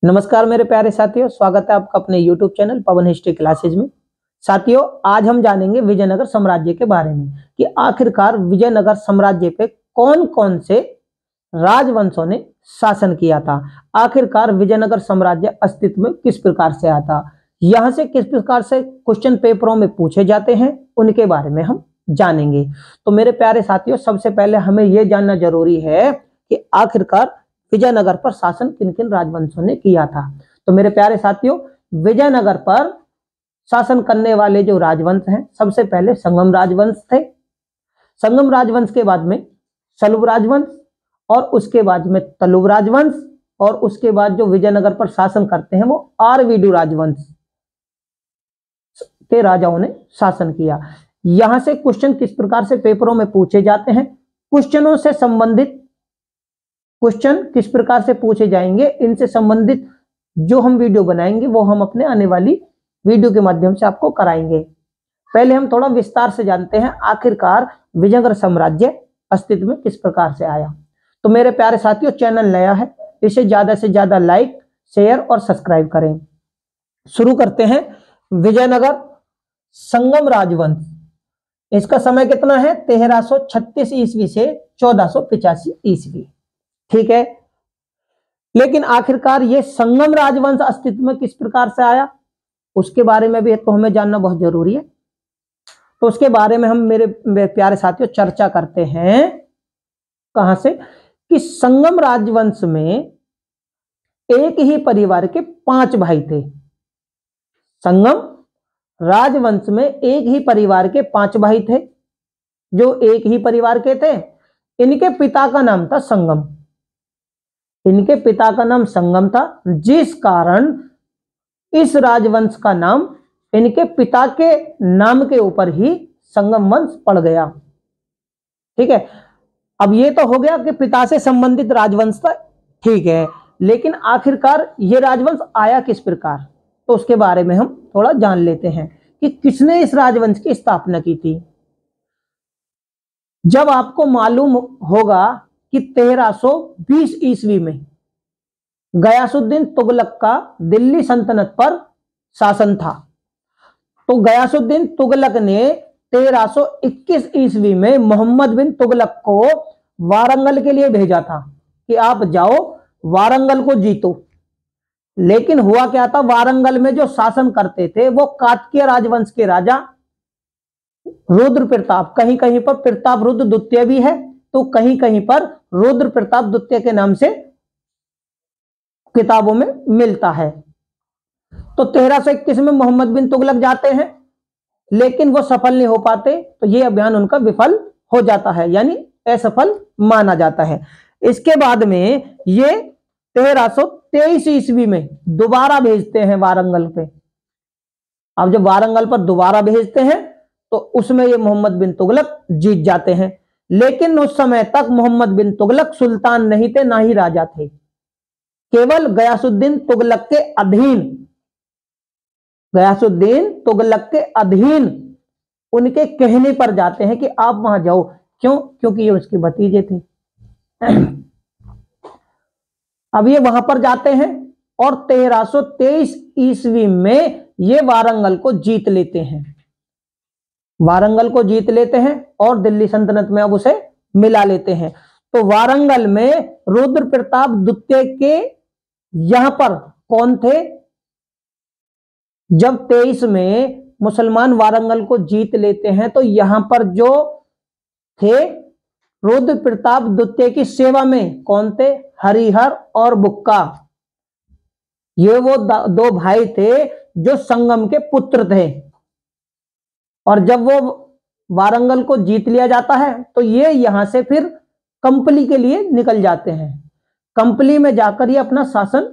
नमस्कार मेरे प्यारे साथियों, स्वागत है आपका अपने YouTube चैनल पवन हिस्ट्री क्लासेज में। साथियों, आज हम जानेंगे विजयनगर साम्राज्य के बारे में कि आखिरकार विजयनगर साम्राज्य पे कौन कौन से राजवंशों ने शासन किया था। आखिरकार विजयनगर साम्राज्य अस्तित्व में किस प्रकार से आता, यहाँ से किस प्रकार से क्वेश्चन पेपरों में पूछे जाते हैं, उनके बारे में हम जानेंगे। तो मेरे प्यारे साथियों, सबसे पहले हमें यह जानना जरूरी है कि आखिरकार विजयनगर पर शासन किन किन राजवंशों ने किया था। तो मेरे प्यारे साथियों, विजयनगर पर शासन करने वाले जो राजवंश हैं, सबसे पहले संगम राजवंश थे। संगम राजवंश के बाद में सलुव राजवंश, और उसके बाद में तलुव राजवंश, और उसके बाद जो विजयनगर पर शासन करते हैं वो आरवीडू राजवंश के राजाओं ने शासन किया। यहां से क्वेश्चन किस प्रकार से पेपरों में पूछे जाते हैं, क्वेश्चनों से संबंधित क्वेश्चन किस प्रकार से पूछे जाएंगे, इनसे संबंधित जो हम वीडियो बनाएंगे वो हम अपने आने वाली वीडियो के माध्यम से आपको कराएंगे। पहले हम थोड़ा विस्तार से जानते हैं आखिरकार विजयनगर साम्राज्य अस्तित्व में किस प्रकार से आया। तो मेरे प्यारे साथियों, चैनल नया है, इसे ज्यादा से ज्यादा लाइक, शेयर और सब्सक्राइब करें। शुरू करते हैं। विजयनगर संगम राजवंश, इसका समय कितना है, 1336 ईस्वी से 1485 ईस्वी। ठीक है, लेकिन आखिरकार ये संगम राजवंश अस्तित्व में किस प्रकार से आया, उसके बारे में भी तो हमें जानना बहुत जरूरी है। तो उसके बारे में हम मेरे प्यारे साथियों चर्चा करते हैं। कहां से कि संगम राजवंश में एक ही परिवार के 5 भाई थे। संगम राजवंश में एक ही परिवार के 5 भाई थे, जो एक ही परिवार के थे। इनके पिता का नाम था संगम, इनके पिता का नाम संगम था, जिस कारण इस राजवंश का नाम इनके पिता के नाम के ऊपर ही संगम वंश पड़ गया। ठीक है, अब ये तो हो गया कि पिता से संबंधित राजवंश था, ठीक है, लेकिन आखिरकार ये राजवंश आया किस प्रकार, तो उसके बारे में हम थोड़ा जान लेते हैं कि किसने इस राजवंश की स्थापना की थी। जब आपको मालूम होगा कि 1320 ईस्वी में गयासुद्दीन तुगलक का दिल्ली सल्तनत पर शासन था, तो गयासुद्दीन तुगलक ने 1321 ईस्वी में मोहम्मद बिन तुगलक को वारंगल के लिए भेजा था कि आप जाओ वारंगल को जीतो। लेकिन हुआ क्या था, वारंगल में जो शासन करते थे वो कात्कीय राजवंश के राजा रुद्र प्रताप, कहीं कहीं पर प्रताप रुद्र द्वितीय भी है, तो कहीं कहीं पर रुद्र प्रताप द्वितीय के नाम से किताबों में मिलता है। तो 1321 में मोहम्मद बिन तुगलक जाते हैं, लेकिन वो सफल नहीं हो पाते, तो ये अभियान उनका विफल हो जाता है, यानी असफल माना जाता है। इसके बाद में ये 1323 ईस्वी में दोबारा भेजते हैं वारंगल पे। अब जब वारंगल पर दोबारा भेजते हैं तो उसमें ये मोहम्मद बिन तुगलक जीत जाते हैं, लेकिन उस समय तक मोहम्मद बिन तुगलक सुल्तान नहीं थे, ना ही राजा थे, केवल गयासुद्दीन तुगलक के अधीन, गयासुद्दीन तुगलक के अधीन उनके कहने पर जाते हैं कि आप वहां जाओ। क्यों? क्योंकि ये उसके भतीजे थे। अब ये वहां पर जाते हैं और 1323 ईस्वी में ये वारंगल को जीत लेते हैं, वारंगल को जीत लेते हैं और दिल्ली सल्तनत में अब उसे मिला लेते हैं। तो वारंगल में रुद्र प्रताप द्वितीय के यहां पर कौन थे, जब 23 में मुसलमान वारंगल को जीत लेते हैं तो यहां पर जो थे रुद्र प्रताप द्वितीय की सेवा में कौन थे, हरिहर और बुक्का, ये वो 2 भाई थे जो संगम के पुत्र थे। और जब वो वारंगल को जीत लिया जाता है तो ये यहां से फिर कंपली के लिए निकल जाते हैं, कंपली में जाकर ये अपना शासन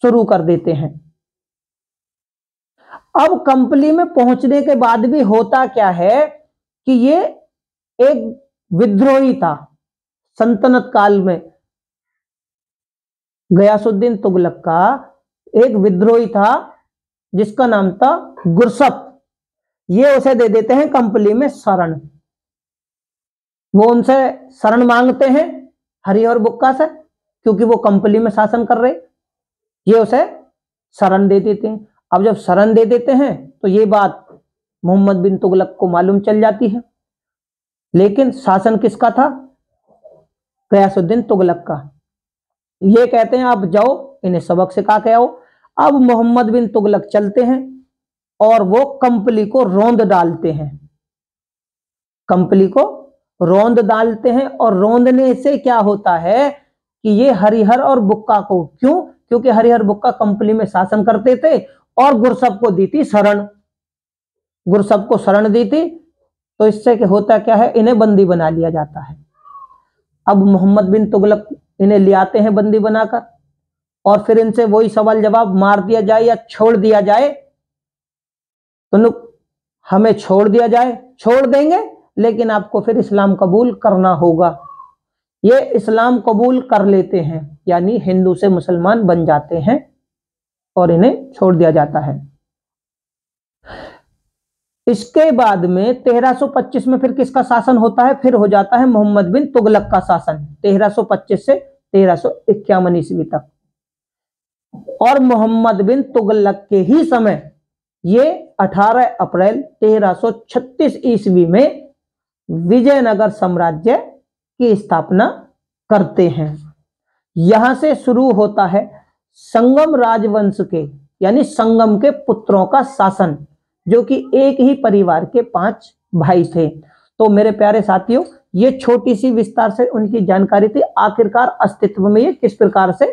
शुरू कर देते हैं। अब कंपली में पहुंचने के बाद भी होता क्या है कि ये एक विद्रोही था। सल्तनत काल में गयासुद्दीन तुगलक का एक विद्रोही था जिसका नाम था गुरसप, ये उसे दे देते हैं कंपली में शरण। वो उनसे शरण मांगते हैं हरिहर बुक्का से, क्योंकि वो कंपली में शासन कर रहे। ये उसे शरण दे देते हैं। अब जब शरण दे देते हैं तो ये बात मोहम्मद बिन तुगलक को मालूम चल जाती है, लेकिन शासन किसका था? गयासुद्दीन तुगलक का। ये कहते हैं आप जाओ इन्हें सबक सिखा के आओ। अब मोहम्मद बिन तुगलक चलते हैं और वो कंपली को रौंद डालते हैं, कंपली को रौंद डालते हैं। और रौंदने से क्या होता है कि ये हरिहर और बुक्का को, क्यों? क्योंकि हरिहर बुक्का कंपली में शासन करते थे और गुरसब को दी थी शरण, गुरसब को शरण दी थी, तो इससे क्या होता क्या है, इन्हें बंदी बना लिया जाता है। अब मोहम्मद बिन तुगलक इन्हें ले आते हैं बंदी बनाकर, और फिर इनसे वही सवाल जवाब, मार दिया जाए या छोड़ दिया जाए। तो हमें छोड़ दिया जाए, छोड़ देंगे, लेकिन आपको फिर इस्लाम कबूल करना होगा। ये इस्लाम कबूल कर लेते हैं, यानी हिंदू से मुसलमान बन जाते हैं और इन्हें छोड़ दिया जाता है। इसके बाद में 1325 में फिर किसका शासन होता है? फिर हो जाता है मोहम्मद बिन तुगलक का शासन, 1325 से 1351 ईस्वी तक। और मोहम्मद बिन तुगलक के ही समय ये 18 अप्रैल 1336 ईस्वी में विजयनगर साम्राज्य की स्थापना करते हैं। यहां से शुरू होता है संगम राजवंश के, यानी संगम के पुत्रों का शासन, जो कि एक ही परिवार के 5 भाई थे। तो मेरे प्यारे साथियों, ये छोटी सी विस्तार से उनकी जानकारी थी, आखिरकार अस्तित्व में ये किस प्रकार से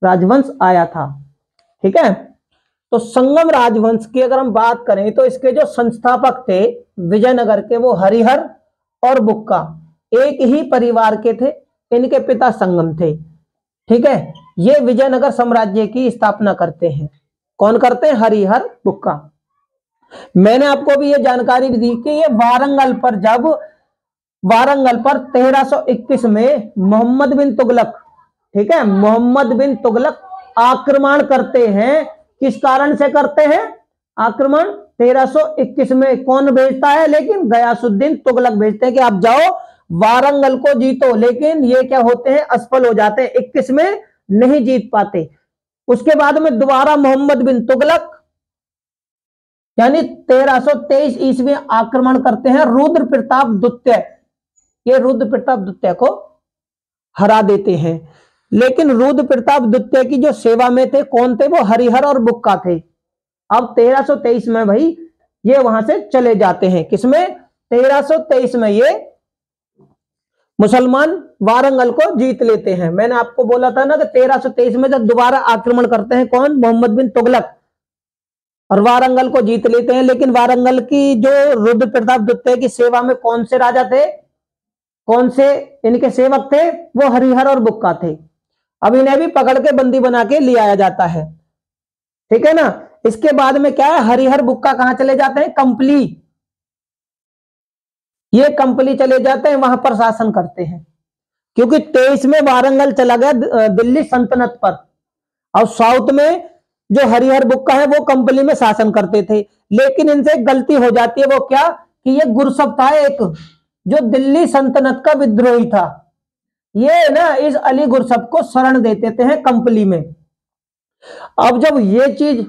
राजवंश आया था। ठीक है, तो संगम राजवंश की अगर हम बात करें तो इसके जो संस्थापक थे विजयनगर के, वो हरिहर और बुक्का एक ही परिवार के थे, इनके पिता संगम थे। ठीक है, ये विजयनगर साम्राज्य की स्थापना करते हैं। कौन करते हैं? हरिहर बुक्का। मैंने आपको भी ये जानकारी भी दी कि ये वारंगल पर, जब वारंगल पर 1321 में मोहम्मद बिन तुगलक, ठीक है, मोहम्मद बिन तुगलक आक्रमण करते हैं। किस कारण से करते हैं आक्रमण? 1321 में कौन भेजता है? लेकिन गयासुद्दीन तुगलक भेजते हैं कि आप जाओ वारंगल को जीतो, लेकिन ये क्या होते हैं? असफल हो जाते हैं, 21 में नहीं जीत पाते। उसके बाद में दोबारा मोहम्मद बिन तुगलक यानी 1323 ईस्वी आक्रमण करते हैं रुद्र प्रताप द्वितीय, ये रुद्र प्रताप द्वितीय को हरा देते हैं। लेकिन रुद्र प्रताप द्वितीय की जो सेवा में थे, कौन थे? वो हरिहर और बुक्का थे। अब 1323 में भाई ये वहां से चले जाते हैं। किसमें? 1323 में ये मुसलमान वारंगल को जीत लेते हैं। मैंने आपको बोला था ना कि 1323 में जब दोबारा आक्रमण करते हैं कौन? मोहम्मद बिन तुगलक, और वारंगल को जीत लेते हैं। लेकिन वारंगल की जो रुद्र प्रताप द्वितीय की सेवा में कौन से राजा थे, कौन से इनके सेवक थे? वो हरिहर और बुक्का थे। अब इन्हें भी पकड़ के बंदी बना के ले आया जाता है। ठीक है ना। इसके बाद में क्या है? हरिहर बुक्का कहां चले जाते हैं? कंपली। ये कंपली चले जाते हैं, वहां पर शासन करते हैं, क्योंकि 23 में वारंगल चला गया दिल्ली सल्तनत पर, और साउथ में जो हरिहर बुक्का है वो कंपली में शासन करते थे। लेकिन इनसे एक गलती हो जाती है, वो क्या? कि ये गुरसब था एक, जो दिल्ली सल्तनत का विद्रोही था। ये ना इस अली गुरसब को शरण दे देते हैं कंपली में। अब जब ये चीज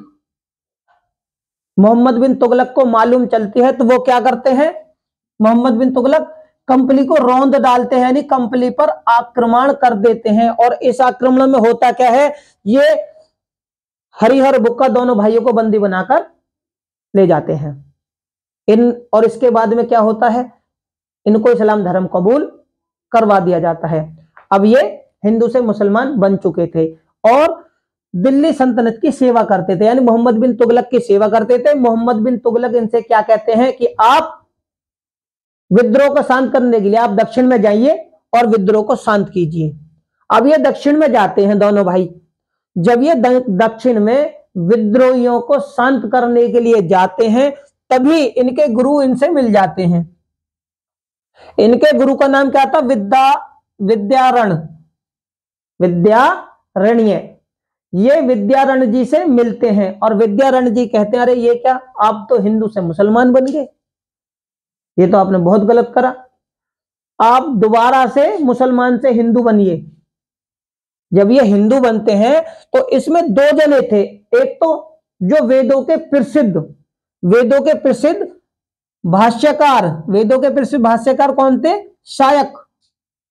मोहम्मद बिन तुगलक को मालूम चलती है तो वो क्या करते हैं? मोहम्मद बिन तुगलक कंपली को रौंद डालते हैं, यानी कंपली पर आक्रमण कर देते हैं। और इस आक्रमण में होता क्या है? ये हरिहर बुक्का दोनों भाइयों को बंदी बनाकर ले जाते हैं और इसके बाद में क्या होता है? इनको इस्लाम धर्म कबूल करवा दिया जाता है। अब ये हिंदू से मुसलमान बन चुके थे और दिल्ली सल्तनत की सेवा करते थे, यानी मोहम्मद बिन तुगलक की सेवा करते थे। मोहम्मद बिन तुगलक इनसे क्या कहते हैं कि आप विद्रोह को शांत करने के लिए आप दक्षिण में जाइए और विद्रोह को शांत कीजिए। अब ये दक्षिण में जाते हैं दोनों भाई। जब ये दक्षिण में विद्रोहियों को शांत करने के लिए जाते हैं, तभी इनके गुरु इनसे मिल जाते हैं। इनके गुरु का नाम क्या था? विद्यारण्य। ये विद्यारण्य जी से मिलते हैं और विद्यारण्य जी कहते हैं, अरे ये क्या, आप तो हिंदू से मुसलमान बन गए, ये तो आपने बहुत गलत करा, आप दोबारा से मुसलमान से हिंदू बनिए। जब ये हिंदू बनते हैं तो इसमें दो जने थे। एक तो जो वेदों के प्रसिद्ध भाष्यकार, वेदों के प्रसिद्ध भाष्यकार कौन थे?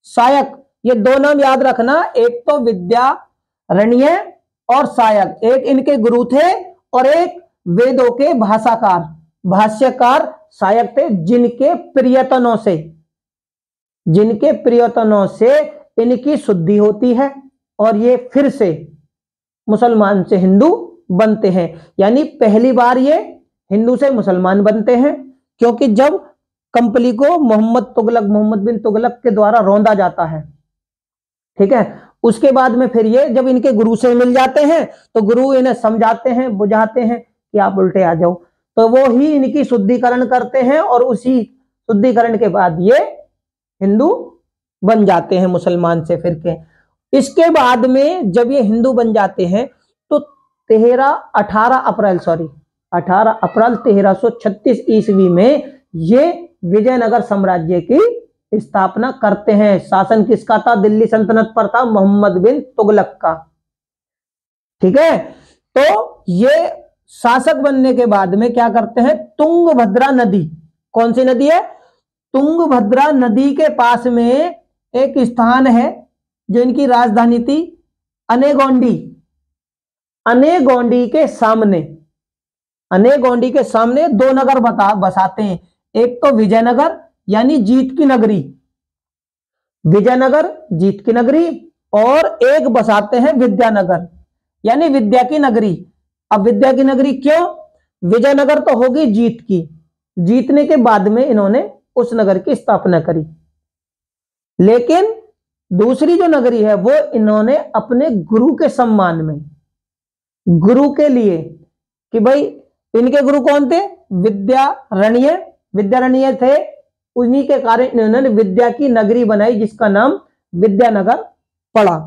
सायक। ये दो नाम याद रखना, एक तो विद्यारण्य और सायक, एक इनके गुरु थे और एक वेदों के भाष्यकार सायक थे, जिनके प्रियतनों से इनकी शुद्धि होती है और ये फिर से मुसलमान से हिंदू बनते हैं। यानी पहली बार ये हिंदू से मुसलमान बनते हैं, क्योंकि जब कंपली को मोहम्मद बिन तुगलक के द्वारा रौंदा जाता है, ठीक है, उसके बाद में फिर ये जब इनके गुरु से मिल जाते हैं तो गुरु इन्हें समझाते हैं, बुझाते हैं कि आप उल्टे आ जाओ, तो वो ही इनकी शुद्धिकरण करते हैं और उसी शुद्धिकरण के बाद ये हिंदू बन जाते हैं मुसलमान से फिर के। इसके बाद में जब ये हिंदू बन जाते हैं तो 18 अप्रैल 1336 ईस्वी में ये विजयनगर साम्राज्य की स्थापना करते हैं। शासन किसका था? दिल्ली सल्तनत पर था मोहम्मद बिन तुगलक का, ठीक है। तो ये शासक बनने के बाद में क्या करते हैं? तुंगभद्रा नदी, कौन सी नदी है? तुंगभद्रा नदी के पास में एक स्थान है जो इनकी राजधानी थी, अनेगोंडी के सामने दो नगर बसाते हैं। एक तो विजयनगर यानी जीत की नगरी, और एक बसाते हैं विद्यानगर यानी विद्या की नगरी। अब विद्या की नगरी क्यों? विजयनगर तो होगी जीत की, जीतने के बाद में इन्होंने उस नगर की स्थापना करी, लेकिन दूसरी जो नगरी है वो इन्होंने अपने गुरु के सम्मान में, गुरु के लिए, कि भाई इनके गुरु कौन थे? विद्यारण्य थे, उन्हीं के कारण इन्होंने विद्या की नगरी बनाई जिसका नाम विद्यानगर पड़ा।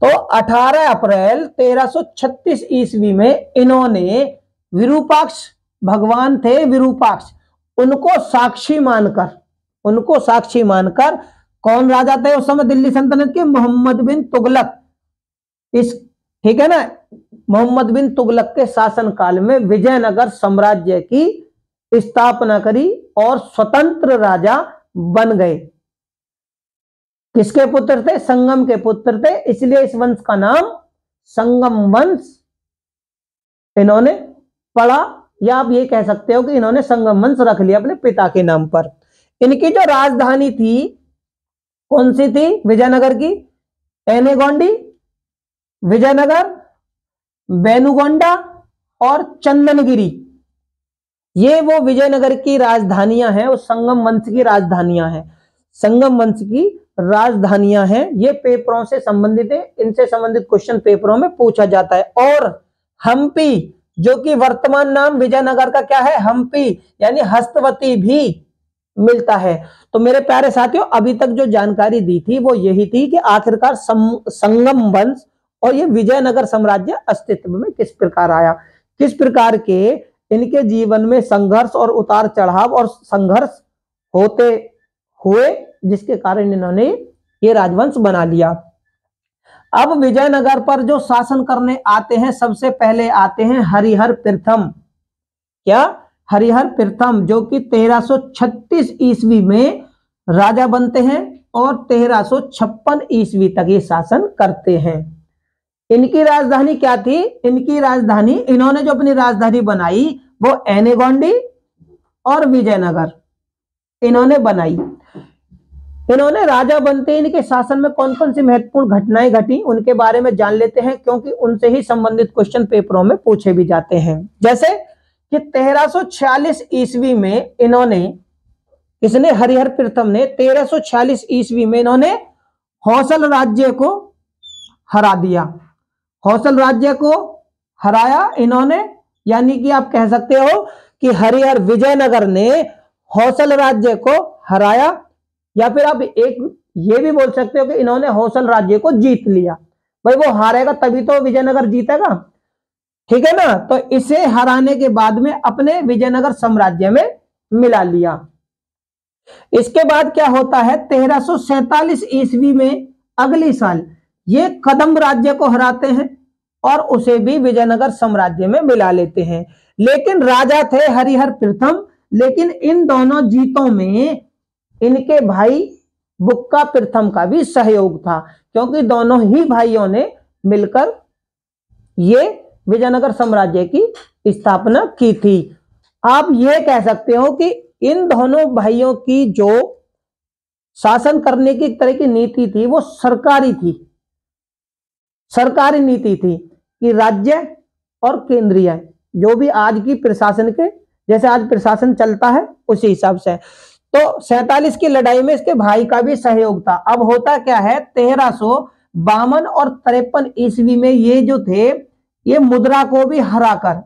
तो 18 अप्रैल 1336 ईस्वी में इन्होंने विरूपाक्ष, भगवान थे विरूपाक्ष, उनको साक्षी मानकर कौन राजा थे उस समय दिल्ली सल्तनत के? मोहम्मद बिन तुगलक। ठीक है ना, मोहम्मद बिन तुगलक के शासन काल में विजयनगर साम्राज्य की स्थापना करी और स्वतंत्र राजा बन गए। किसके पुत्र थे? संगम के पुत्र थे, इसलिए इस वंश का नाम संगम वंश इन्होंने पढ़ा, या आप ये कह सकते हो कि इन्होंने संगम वंश रख लिया अपने पिता के नाम पर। इनकी जो राजधानी थी कौन सी थी विजयनगर की? एनेगोंडी, विजयनगर, बेनुगोंडा और चंदनगिरी, ये वो विजयनगर की राजधानियां हैं, उस संगम वंश की राजधानियां हैं। ये पेपरों से संबंधित है, इनसे संबंधित क्वेश्चन पेपरों में पूछा जाता है। और हम्पी, जो कि वर्तमान नाम विजयनगर का क्या है? हम्पी, यानी हस्तवती भी मिलता है। तो मेरे प्यारे साथियों, अभी तक जो जानकारी दी थी वो यही थी कि आखिरकार संगम वंश और ये विजयनगर साम्राज्य अस्तित्व में किस प्रकार आया, किस प्रकार के इनके जीवन में संघर्ष और उतार चढ़ाव और संघर्ष होते हुए, जिसके कारण इन्होंने ये राजवंश बना लिया। अब विजयनगर पर जो शासन करने आते हैं, सबसे पहले आते हैं हरिहर प्रथम। क्या? हरिहर प्रथम, जो कि 1336 ईस्वी में राजा बनते हैं और 1356 ईस्वी तक ये शासन करते हैं। इनकी राजधानी क्या थी? इनकी राजधानी, इन्होंने जो अपनी राजधानी बनाई वो एनेगोंडी और विजयनगर इन्होंने बनाई। इन्होंने राजा बनते इनके शासन में कौन कौन सी महत्वपूर्ण घटनाएं घटी उनके बारे में जान लेते हैं, क्योंकि उनसे ही संबंधित क्वेश्चन पेपरों में पूछे भी जाते हैं। जैसे कि 1346 ईस्वी में इन्होंने, इसने हरिहर प्रथम ने 1346 ईस्वी में इन्होंने हौसल राज्य को हरा दिया। हौसल राज्य को हराया इन्होंने, यानी कि आप कह सकते हो कि हरिहर विजयनगर ने हौसल राज्य को हराया, या फिर आप एक ये भी बोल सकते हो कि इन्होंने हौसल राज्य को जीत लिया। भाई वो हारेगा तभी तो विजयनगर जीतेगा, ठीक है ना। तो इसे हराने के बाद में अपने विजयनगर साम्राज्य में मिला लिया। इसके बाद क्या होता है? 1347 ईस्वी में, अगली साल, ये कदम्ब राज्य को हराते हैं और उसे भी विजयनगर साम्राज्य में मिला लेते हैं। लेकिन राजा थे हरिहर प्रथम, लेकिन इन दोनों जीतों में इनके भाई बुक्का प्रथम का भी सहयोग था, क्योंकि दोनों ही भाइयों ने मिलकर ये विजयनगर साम्राज्य की स्थापना की थी। आप ये कह सकते हो कि इन दोनों भाइयों की जो शासन करने की एक तरह की नीति थी वो सरकारी थी, सरकारी नीति थी कि राज्य और केंद्रीय जो भी आज की प्रशासन के जैसे आज प्रशासन चलता है उसी हिसाब से। तो 47 की लड़ाई में इसके भाई का भी सहयोग था। अब होता क्या है, 1352 और 53 ईस्वी में ये जो थे ये मुद्रा को भी हराकर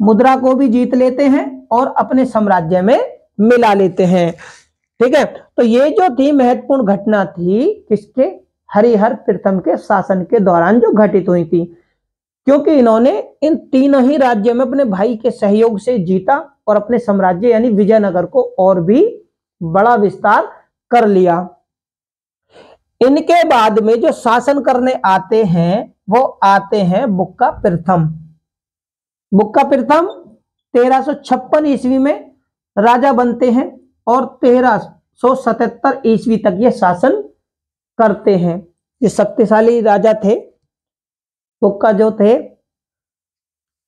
मुद्रा को भी जीत लेते हैं और अपने साम्राज्य में मिला लेते हैं। ठीक है, तो ये जो थी महत्वपूर्ण घटना थी किसके, हरिहर प्रथम के शासन के दौरान जो घटित हुई थी, क्योंकि इन्होंने इन तीनों ही राज्यों में अपने भाई के सहयोग से जीता और अपने साम्राज्य यानी विजयनगर को और भी बड़ा विस्तार कर लिया। इनके बाद में जो शासन करने आते हैं वो आते हैं बुक्का प्रथम। बुक्का प्रथम 1356 ईस्वी में राजा बनते हैं और 1377 ईस्वी तक ये शासन करते हैं। ये शक्तिशाली राजा थे बुक्का जो थे।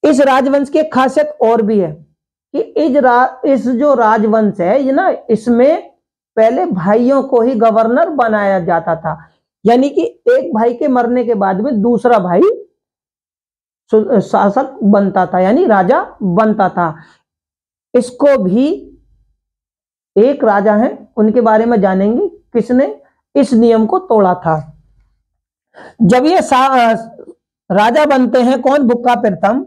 इस राजवंश की एक खासियत और भी है कि इस जो राजवंश है ये ना, इसमें पहले भाइयों को ही गवर्नर बनाया जाता था, यानी कि एक भाई के मरने के बाद में दूसरा भाई शासक बनता था यानी राजा बनता था। इसको भी एक राजा है उनके बारे में जानेंगे किसने इस नियम को तोड़ा था। जब ये राजा बनते हैं कौन, बुक्का प्रथम,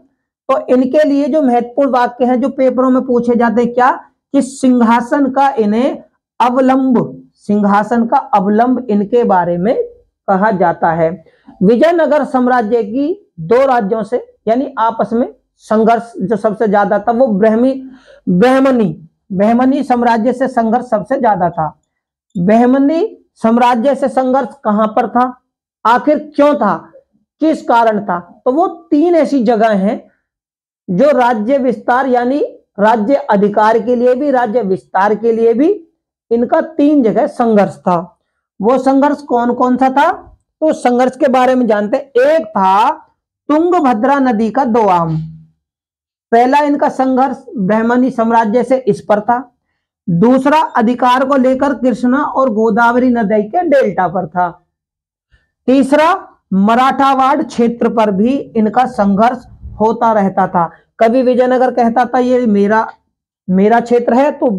तो इनके लिए जो महत्वपूर्ण वाक्य हैं जो पेपरों में पूछे जाते हैं क्या, कि सिंहासन का इन्हें अवलंब, सिंहासन का अवलंब इनके बारे में कहा जाता है। विजयनगर साम्राज्य की दो राज्यों से यानी आपस में संघर्ष जो सबसे ज्यादा था वो बहमनी साम्राज्य से संघर्ष सबसे ज्यादा था। बहमनी साम्राज्य से संघर्ष कहां पर था, आखिर क्यों था, किस कारण था, तो वो तीन ऐसी जगह हैं जो राज्य विस्तार यानी राज्य अधिकार के लिए भी राज्य विस्तार के लिए भी इनका तीन जगह संघर्ष था। वो संघर्ष कौन कौन सा था, तो संघर्ष के बारे में जानते हैं। एक था तुंगभद्रा नदी का दोआम, पहला इनका संघर्ष बहमनी साम्राज्य से इस पर था। दूसरा अधिकार को लेकर कृष्णा और गोदावरी नदी के डेल्टा पर था। तीसरा मराठावाड़ क्षेत्र पर भी इनका संघर्ष होता रहता था। कभी विजयनगर कहता था ये मेरा क्षेत्र है, तो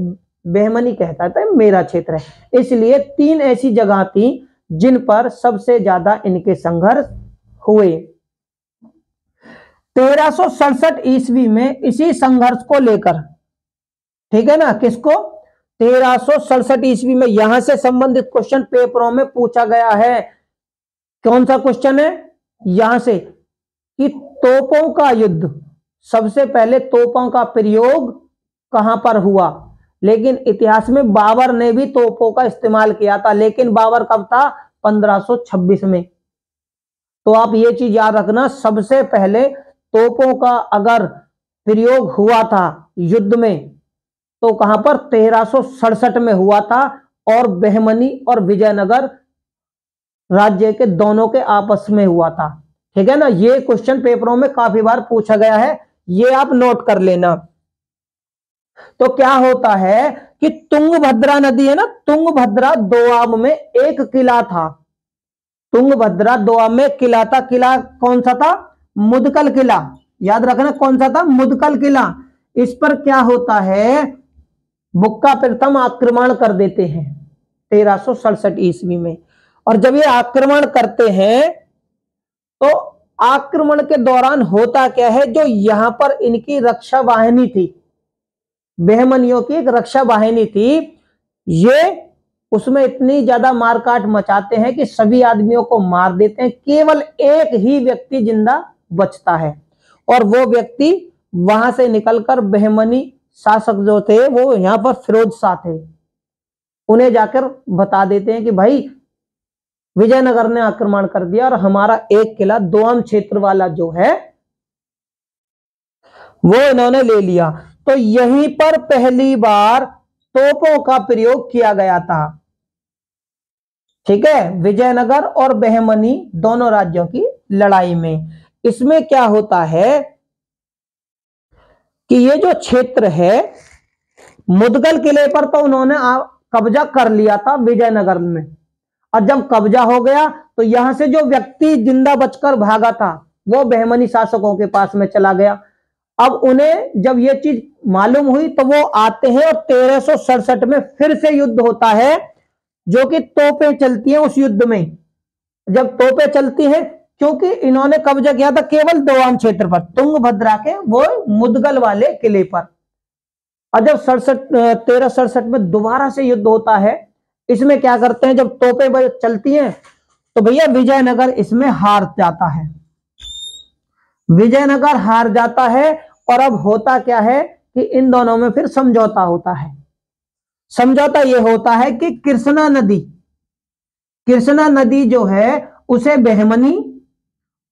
बहमनी कहता था मेरा क्षेत्र है। इसलिए तीन ऐसी जगह थी जिन पर सबसे ज्यादा इनके संघर्ष हुए। 1367 ईस्वी में इसी संघर्ष को लेकर, ठीक है ना, किसको, 1367 ईस्वी में यहां से संबंधित क्वेश्चन पेपरों में पूछा गया है। कौन सा क्वेश्चन है यहां से, कि तोपों का युद्ध, सबसे पहले तोपों का प्रयोग कहां पर हुआ। लेकिन इतिहास में बाबर ने भी तोपों का इस्तेमाल किया था, लेकिन बाबर कब था, 1526 में। तो आप ये चीज याद रखना, सबसे पहले तोपों का अगर प्रयोग हुआ था युद्ध में तो कहां पर, 1367 में हुआ था, और बहमनी और विजयनगर राज्य के दोनों के आपस में हुआ था। ठीक है ना, ये क्वेश्चन पेपरों में काफी बार पूछा गया है, ये आप नोट कर लेना। तो क्या होता है कि तुंगभद्रा नदी है ना, तुंगभद्रा दोआब में एक किला था, तुंगभद्रा दोआब में किला था। किला कौन सा था, मुदकल किला, याद रखना कौन सा था, मुदकल किला। इस पर क्या होता है, बुक्का प्रथम आक्रमण कर देते हैं 1367 ईस्वी में। और जब ये आक्रमण करते हैं तो आक्रमण के दौरान होता क्या है, जो यहां पर इनकी रक्षा वाहिनी थी, बहमनियों की एक रक्षा वाहिनी थी, ये उसमें इतनी ज्यादा मारकाट मचाते हैं कि सभी आदमियों को मार देते हैं। केवल एक ही व्यक्ति जिंदा बचता है और वो व्यक्ति वहां से निकलकर बहमनी शासक जो थे वो यहां पर फिरोज शाह थे, उन्हें जाकर बता देते हैं कि भाई विजयनगर ने आक्रमण कर दिया और हमारा एक किला दोआम क्षेत्र वाला जो है वो इन्होंने ले लिया। तो यहीं पर पहली बार तोपों का प्रयोग किया गया था। ठीक है, विजयनगर और बहमनी दोनों राज्यों की लड़ाई में। इसमें क्या होता है कि ये जो क्षेत्र है, मुदगल किले पर तो उन्होंने कब्जा कर लिया था विजयनगर में, और जब कब्जा हो गया तो यहां से जो व्यक्ति जिंदा बचकर भागा था वो बहमनी शासकों के पास में चला गया। अब उन्हें जब ये चीज मालूम हुई तो वो आते हैं और 1367 में फिर से युद्ध होता है, जो कि तोपें चलती हैं उस युद्ध में। जब तोपें चलती हैं, क्योंकि इन्होंने कब्जा किया था केवल दोआम क्षेत्र पर, तुंगभद्रा के वो मुदगल वाले किले पर। और जब 1367 में दोबारा से युद्ध होता है, इसमें क्या करते हैं, जब तोपें चलती हैं तो भैया विजयनगर इसमें हार जाता है। विजयनगर हार जाता है और अब होता क्या है कि इन दोनों में फिर समझौता होता है। समझौता यह होता है कि कृष्णा नदी जो है उसे बहमनी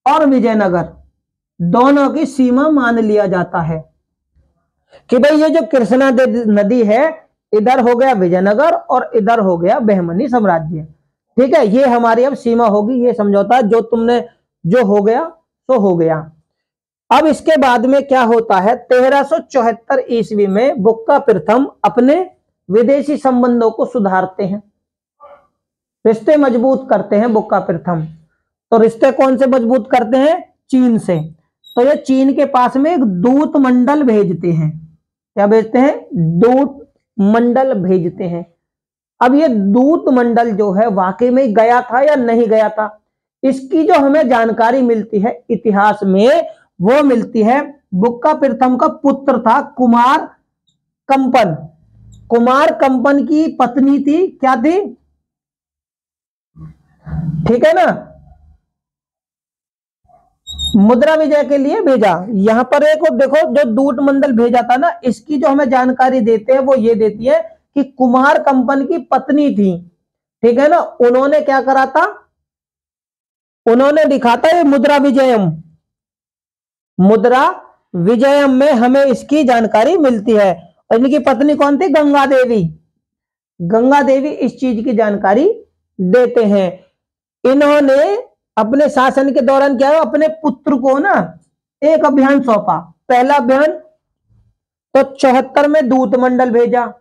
और विजयनगर दोनों की सीमा मान लिया जाता है कि भाई ये जो कृष्णा नदी है, इधर हो गया विजयनगर और इधर हो गया बहमनी साम्राज्य। ठीक है, ये हमारी अब सीमा होगी, ये समझौता जो तुमने जो हो गया तो हो गया। अब इसके बाद में क्या होता है, 1374 ईस्वी में बुक्का प्रथम अपने विदेशी संबंधों को सुधारते हैं, रिश्ते मजबूत करते हैं बुक्का प्रथम। तो रिश्ते कौन से मजबूत करते हैं, चीन से। तो ये चीन के पास में एक दूत मंडल भेजते हैं। क्या भेजते हैं, दूत मंडल भेजते हैं। अब ये दूत मंडल जो है वाकई में गया था या नहीं गया था, इसकी जो हमें जानकारी मिलती है इतिहास में, वो मिलती है बुक्का प्रथम का पुत्र था कुमार कंपन। कुमार कंपन की पत्नी थी, क्या थी, ठीक है ना, मुद्रा विजय के लिए भेजा। यहां पर एक देखो जो दूत मंडल भेजा था ना, इसकी जो हमें जानकारी देते हैं वो ये देती है कि कुमार कंपन की पत्नी थी, ठीक है ना, उन्होंने क्या करा था, उन्होंने लिखा था ये मुद्रा विजयम में हमें इसकी जानकारी मिलती है। और इनकी पत्नी कौन थी, गंगा देवी इस चीज की जानकारी देते हैं। इन्होंने अपने शासन के दौरान क्या है, अपने पुत्र को ना एक अभियान सौंपा। पहला अभियान तो 74 में दूत मंडल भेजा,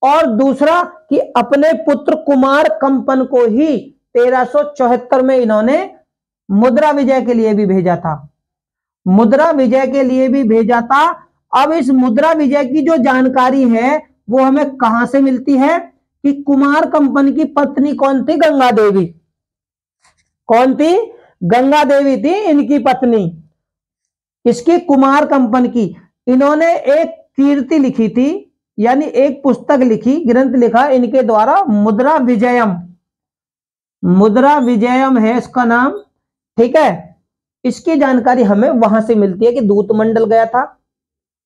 और दूसरा कि अपने पुत्र कुमार कंपन को ही 1374 में इन्होंने मुद्रा विजय के लिए भी भेजा था। अब इस मुद्रा विजय की जो जानकारी है वो हमें कहां से मिलती है कि कुमार कंपन की पत्नी कौन थी, गंगा देवी। कौन थी, गंगा देवी थी इनकी पत्नी, इसकी कुमार कंपन की। इन्होंने एक कीर्ति लिखी थी, यानी एक पुस्तक लिखी, ग्रंथ लिखा इनके द्वारा, मुद्रा विजयम है इसका नाम। ठीक है, इसकी जानकारी हमें वहां से मिलती है कि दूत मंडल गया था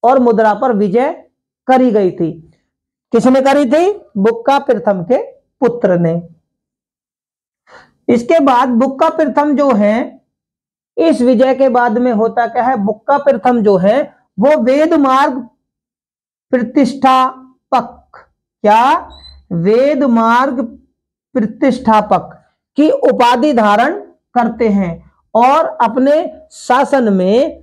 और मुद्रा पर विजय करी गई थी। किसने करी थी, बुक्का प्रथम के पुत्र ने। इसके बाद बुक्का प्रथम जो है, इस विजय के बाद में होता क्या है, बुक्का प्रथम जो है वो वेद मार्ग प्रतिष्ठापक, क्या, वेद मार्ग प्रतिष्ठापक की उपाधि धारण करते हैं और अपने शासन में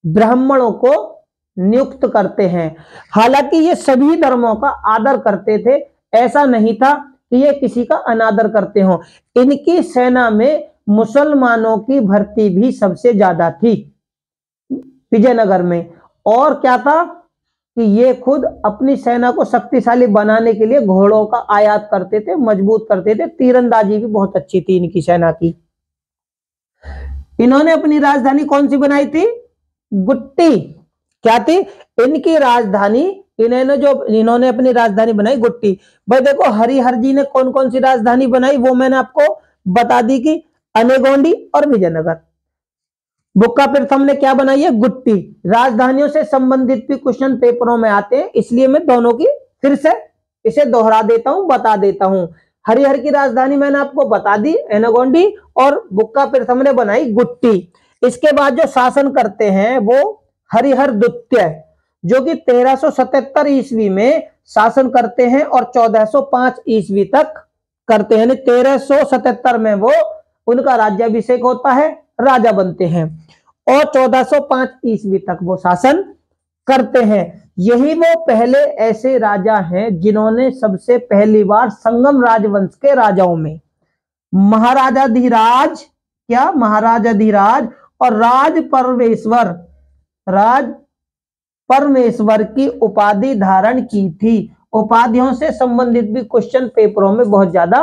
ब्राह्मणों को नियुक्त करते हैं। हालांकि ये सभी धर्मों का आदर करते थे, ऐसा नहीं था कि ये किसी का अनादर करते हो। इनकी सेना में मुसलमानों की भर्ती भी सबसे ज्यादा थी विजयनगर में। और क्या था कि ये खुद अपनी सेना को शक्तिशाली बनाने के लिए घोड़ों का आयात करते थे, मजबूत करते थे। तीरंदाजी भी बहुत अच्छी थी इनकी सेना की। इन्होंने अपनी राजधानी कौन सी बनाई थी, गुट्टी। क्या थी इनकी राजधानी, इन्होंने अपनी राजधानी बनाई गुट्टी। भाई देखो हरिहर जी ने कौन कौन सी राजधानी बनाई वो मैंने आपको बता दी कि अनेगोंडी और विजयनगर। बुक्का प्रथम ने क्या बनाई है, गुट्टी। राजधानियों से संबंधित भी क्वेश्चन पेपरों में आते हैं, इसलिए मैं दोनों की फिर से इसे दोहरा देता हूं, बता देता हूं। हरिहर की राजधानी मैंने आपको बता दी एनागोंडी, और बुक्का प्रथम ने बनाई गुट्टी। इसके बाद जो शासन करते हैं वो हरिहर द्वितीय, जो कि 1377 ईस्वी में शासन करते हैं और 1405 ईस्वी तक करते हैं। 1377 में वो उनका राज्याभिषेक होता है, राजा बनते हैं, और 1405 ईस्वी तक वो शासन करते हैं। यही वो पहले ऐसे राजा हैं जिन्होंने सबसे पहली बार संगम राजवंश के राजाओं में महाराजाधिराज, क्या महाराजाधिराज और राज परमेश्वर की उपाधि धारण की थी। उपाधियों से संबंधित भी क्वेश्चन पेपरों में बहुत ज्यादा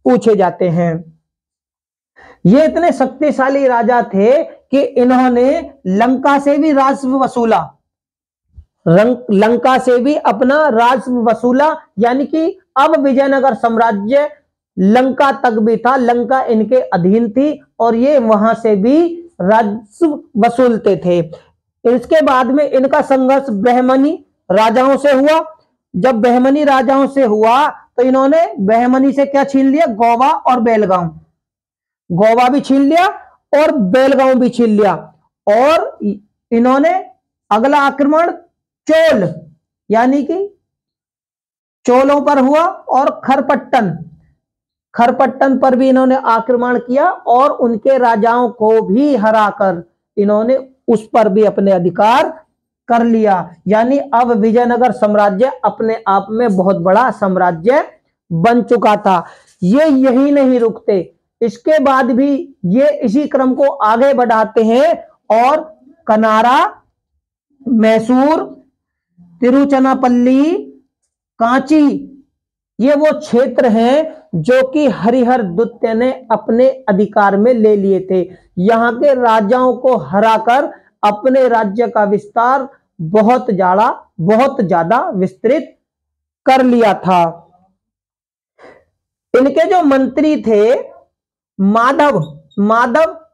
पूछे जाते हैं। ये इतने शक्तिशाली राजा थे कि इन्होंने लंका से भी राजस्व वसूला, लंका से भी अपना राजस्व वसूला, यानी कि अब विजयनगर साम्राज्य लंका तक भी था, लंका इनके अधीन थी और ये वहां से भी राजस्व वसूलते थे। इसके बाद में इनका संघर्ष बहमनी राजाओं से हुआ। जब बहमनी राजाओं से हुआ तो इन्होंने बहमनी से क्या छीन लिया, गोवा और बेलगांव, गोवा भी छीन लिया और बेलगांव भी छीन लिया। और इन्होंने अगला आक्रमण चोल यानी कि चोलों पर हुआ और खरपट्टन पर भी इन्होंने आक्रमण किया और उनके राजाओं को भी हराकर इन्होंने उस पर भी अपने अधिकार कर लिया। यानी अब विजयनगर साम्राज्य अपने आप में बहुत बड़ा साम्राज्य बन चुका था। ये यही नहीं रुकते, इसके बाद भी ये इसी क्रम को आगे बढ़ाते हैं और कनारा, मैसूर, तिरुचनापल्ली, कांची, ये वो क्षेत्र हैं जो कि हरिहर द्वितीय ने अपने अधिकार में ले लिए थे। यहाँ के राजाओं को हराकर अपने राज्य का विस्तार बहुत ज्यादा विस्तृत कर लिया था। इनके जो मंत्री थे माधव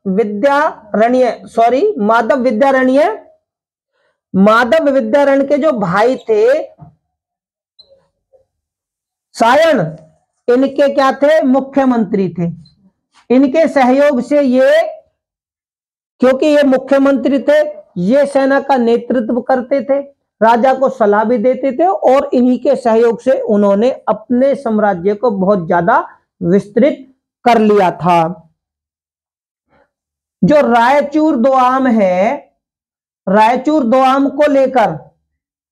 विद्यारण्य के जो भाई थे सायण, इनके क्या थे, मुख्यमंत्री थे। इनके सहयोग से ये, क्योंकि ये मुख्यमंत्री थे, ये सेना का नेतृत्व करते थे, राजा को सलाह भी देते थे और इन्हीं के सहयोग से उन्होंने अपने साम्राज्य को बहुत ज्यादा विस्तृत कर लिया था। जो रायचूर दोआम है, रायचूर दोआम को लेकर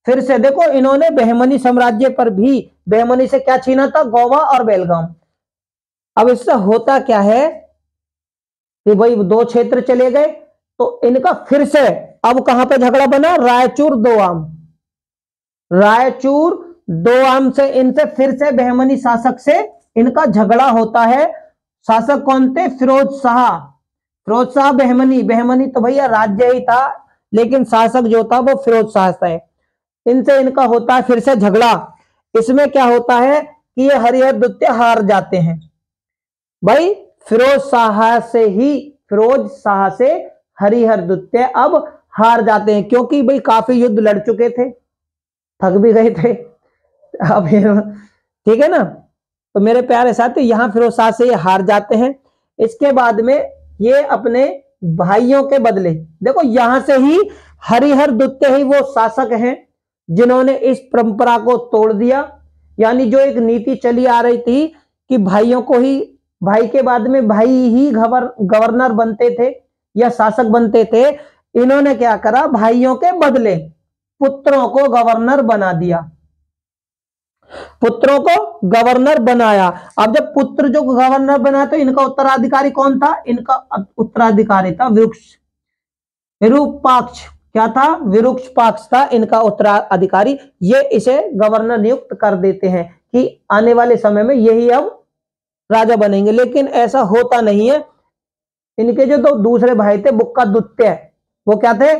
फिर से देखो, इन्होंने बहमनी साम्राज्य पर भी, बहमनी से क्या छीना था, गोवा और बेलगाम। अब इससे होता क्या है कि भाई दो क्षेत्र चले गए तो इनका फिर से अब कहां पे झगड़ा बना, रायचूर दोआम से इनसे फिर से बहमनी शासक से इनका झगड़ा होता है। शासक कौन थे, फिरोज शाह बहमनी तो भैया राज्य ही था, लेकिन शासक जो था वो फिरोज शाह था। इनसे इनका होता है फिर से झगड़ा। इसमें क्या होता है कि ये हरिहर द्वितीय हार जाते हैं। भाई फिरोज शाह से हरिहर द्वितीय अब हार जाते हैं, क्योंकि भाई काफी युद्ध लड़ चुके थे, थक भी गए थे। अब ठीक है ना, तो मेरे प्यारे साथी यहां फिरोज शाह से ये हार जाते हैं। इसके बाद में ये अपने भाइयों के बदले, देखो यहां से ही हरिहर द्वितीय ही वो शासक हैं जिन्होंने इस परंपरा को तोड़ दिया। यानी जो एक नीति चली आ रही थी कि भाइयों को ही, भाई के बाद में भाई ही गवर्नर बनते थे या शासक बनते थे, इन्होंने क्या करा, भाइयों के बदले पुत्रों को गवर्नर बना दिया, पुत्रों को गवर्नर बनाया। अब जब पुत्र जो गवर्नर बना तो इनका उत्तराधिकारी कौन था, इनका उत्तराधिकारी था विरूपाक्ष, क्या था, विरूपाक्ष था इनका उत्तराधिकारी। ये इसे गवर्नर नियुक्त कर देते हैं कि आने वाले समय में यही अब राजा बनेंगे, लेकिन ऐसा होता नहीं है। इनके जो दो दूसरे भाई थे बुक्का द्वितीय, वो क्या थे,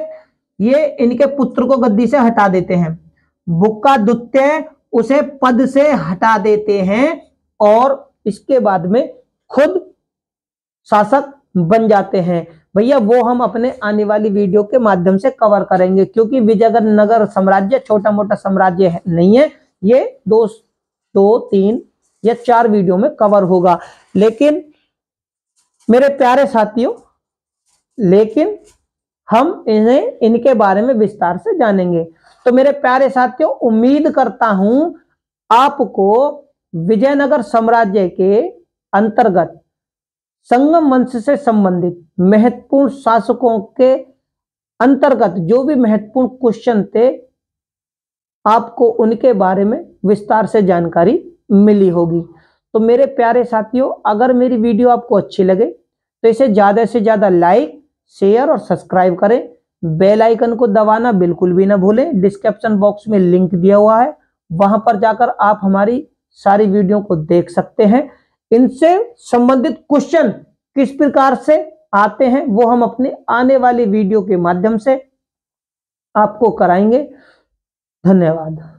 ये इनके पुत्र को गद्दी से हटा देते हैं। बुक्का द्वितीय उसे पद से हटा देते हैं और इसके बाद में खुद शासक बन जाते हैं। भैया वो हम अपने आने वाली वीडियो के माध्यम से कवर करेंगे, क्योंकि विजयनगर साम्राज्य छोटा मोटा साम्राज्य नहीं है, ये 2, 3, या 4 वीडियो में कवर होगा। लेकिन मेरे प्यारे साथियों, लेकिन हम इनके बारे में विस्तार से जानेंगे। तो मेरे प्यारे साथियों, उम्मीद करता हूं आपको विजयनगर साम्राज्य के अंतर्गत संगम वंश से संबंधित महत्वपूर्ण शासकों के अंतर्गत जो भी महत्वपूर्ण क्वेश्चन थे, आपको उनके बारे में विस्तार से जानकारी मिली होगी। तो मेरे प्यारे साथियों, अगर मेरी वीडियो आपको अच्छी लगे तो इसे ज्यादा से ज्यादा लाइक, शेयर और सब्सक्राइब करें। बेल आइकन को दबाना बिल्कुल भी ना भूलें। डिस्क्रिप्शन बॉक्स में लिंक दिया हुआ है, वहां पर जाकर आप हमारी सारी वीडियो को देख सकते हैं। इनसे संबंधित क्वेश्चन किस प्रकार से आते हैं वो हम अपने आने वाली वीडियो के माध्यम से आपको कराएंगे। धन्यवाद।